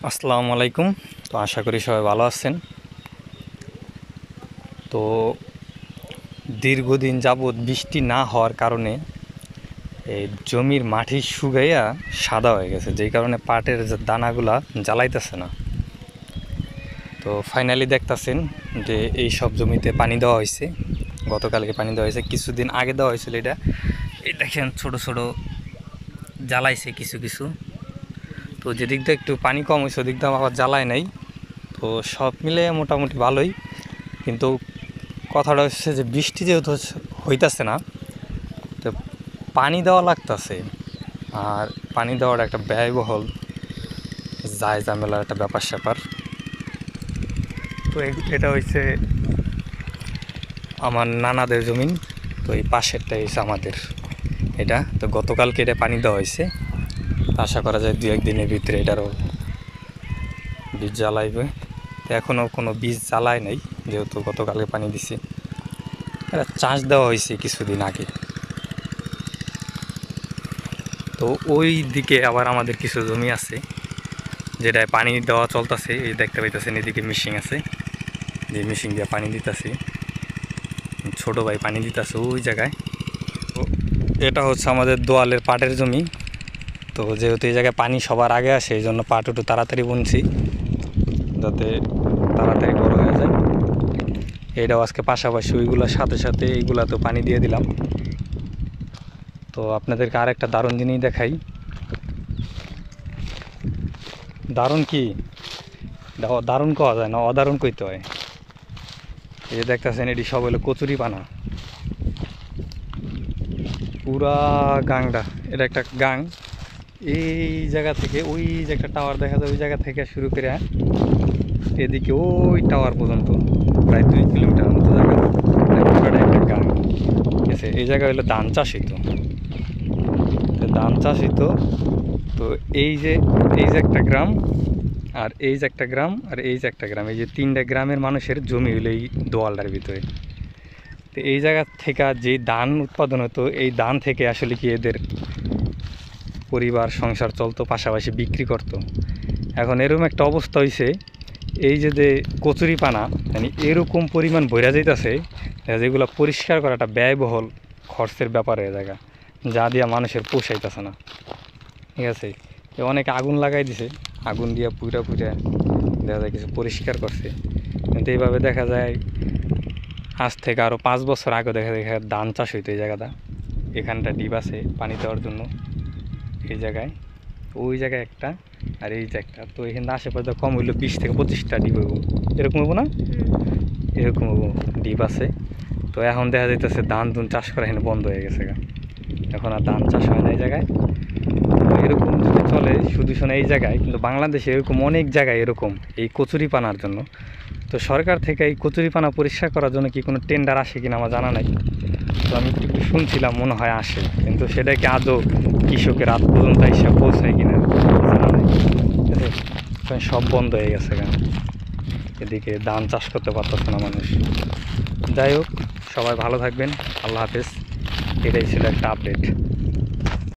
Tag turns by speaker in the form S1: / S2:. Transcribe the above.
S1: আসসালামু আলাইকুম। তো আশা করি সবাই ভালো আছেন। তো দীর্ঘদিন যাবৎ বৃষ্টি না হওয়ার কারণে এই জমির মাটি শুকাইয়া সাদা হয়ে গেছে, যেই কারণে পাটের যে দানাগুলা জ্বালাইতেছে না। তো ফাইনালি দেখতাছেন যে এই সব জমিতে পানি দেওয়া হয়েছে। গতকালকে পানি দেওয়া হয়েছে, কিছুদিন আগে দেওয়া হয়েছিল। এটা এই দেখেন ছোট ছোট জ্বালাইছে কিছু কিছু। তো যেদিক দিয়ে একটু পানি কম হয়েছে ওদিক দিয়ে আবার জ্বালায় নাই। তো সব মিলে মোটামুটি ভালোই, কিন্তু কথাটা হচ্ছে যে বৃষ্টি যেহেতু হইতাছে না, তো পানি দেওয়া লাগতেছে। আর পানি দেওয়ার একটা ব্যয়বহুল যায় ঝামেলার একটা ব্যাপার স্যাপার। তো এটা হচ্ছে আমার নানাদের জমিন। তো এই পাশেরটাই হচ্ছে আমাদের। এটা তো গতকালকে এটা পানি দেওয়া হয়েছে। আশা করা যায় 2-1 দিনের ভিতরে এটারও বীজ জ্বালাইবে। তো এখনও কোনো বীজ জ্বালায় নাই, যেহেতু গতকালকে পানি দিছি। এটা চাষ দেওয়া হয়েছে কিছুদিন আগে। তো ওই দিকে আবার আমাদের কিছু জমি আছে যেটায় পানি দেওয়া চলতেছে। এই দেখতে পাইতেছেন এদিকে মিশিং আছে, যে মিশিং দিয়ে পানি দিতেছি। ছোটো ভাই পানি দিতেছে ওই জায়গায়। তো এটা হচ্ছে আমাদের দোয়ালের পাটের জমি। তো যেহেতু এই জায়গায় পানি সবার আগে আসে, এই জন্য পাট একটু তাড়াতাড়ি বুনছি যাতে তাড়াতাড়ি বড় হয়ে যায়। এটাও আজকে পাশাপাশি ওইগুলোর সাথে সাথে এইগুলাতেও পানি দিয়ে দিলাম। তো আপনাদেরকে আরেকটা দারুণ জিনিস দেখাই। দারুণ কি, দারুণ কওয়া যায় না, অদারুণ কইতে হয়। এই যে দেখতেছেন এটি সব হলো কচুরি পানা। পুরা গাংটা, এটা একটা গাং। এই জায়গা থেকে ওই যে একটা টাওয়ার দেখা যায়, ওই জায়গা থেকে শুরু করে এদিকে ওই টাওয়ার পর্যন্ত প্রায় 2 কিলোমিটার মতো জায়গা, পুরাটা একটা গাং। ঠিক আছে, এই জায়গা হলো ধান চাষ হইতো। ধান চাষ হইতো। তো এই যে একটা গ্রাম, আর এই যে একটা গ্রাম, আর এই যে একটা গ্রাম, এই যে 3টা গ্রামের মানুষের জমি হইলো এই দোয়ালটার ভিতরে। তো এই জায়গা থেকে যে ধান উৎপাদন হতো, এই ধান থেকে আসলে কি এদের পরিবার সংসার চলতো, পাশাপাশি বিক্রি করতো। এখন এরকম একটা অবস্থা হয়েছে, এই যে কচুরি পানা মানে এরকম পরিমাণ বইরা যাইতেছে, যেগুলো পরিষ্কার করাটা ব্যয়বহুল খরচের ব্যাপার হয়ে জায়গা, যা দিয়া মানুষের পোষাইতেছে না। ঠিক আছে, অনেকে আগুন লাগাই দিছে, আগুন দিয়া পুইরা পুইরা দেখা যায় কিছু পরিষ্কার করছে। কিন্তু এইভাবে দেখা যায় আজ থেকে আরও 5 বছর আগে দেখা ধান চাষ হইতো এই জায়গাটা। এখানটা ডিপ আছে পানি দেওয়ার জন্য এই জায়গায়, ওই জায়গায় একটা, আর এই যে একটা। তো এখানে আশেপাশে কম হইলো 20 থেকে 25টা ডিপ হইব, এরকম হবো না, এরকম হবো ডিপ আছে। তো এখন দেখা যাইতেছে ধান চাষ করা এখানে বন্ধ হয়ে গেছে। এখন আর ধান চাষ হয় না এই জায়গায়। এরকম যদি চলে শুধু শোনা এই জায়গায়, কিন্তু বাংলাদেশে এরকম অনেক জায়গায় এরকম এই কচুরিপানার জন্য। তো সরকার থেকে এই কচুরিপানা পরিষ্কার করার জন্য কি কোনো টেন্ডার আসে কিনা আমার জানা নাই। তো আমি একটু শুনছিলাম মনে হয় আসে, কিন্তু সেটা কি আদৌ কৃষকের রাত পর্যন্ত এসে পৌঁছায় কিনা জানা নাই। ঠিক আছে, সব বন্ধ হয়ে গেছে কেন, এদিকে ধান চাষ করতে পারতেছে না মানুষ। যাই হোক, সবাই ভালো থাকবেন, আল্লাহ হাফেজ। এটাই ছিল একটা আপডেট।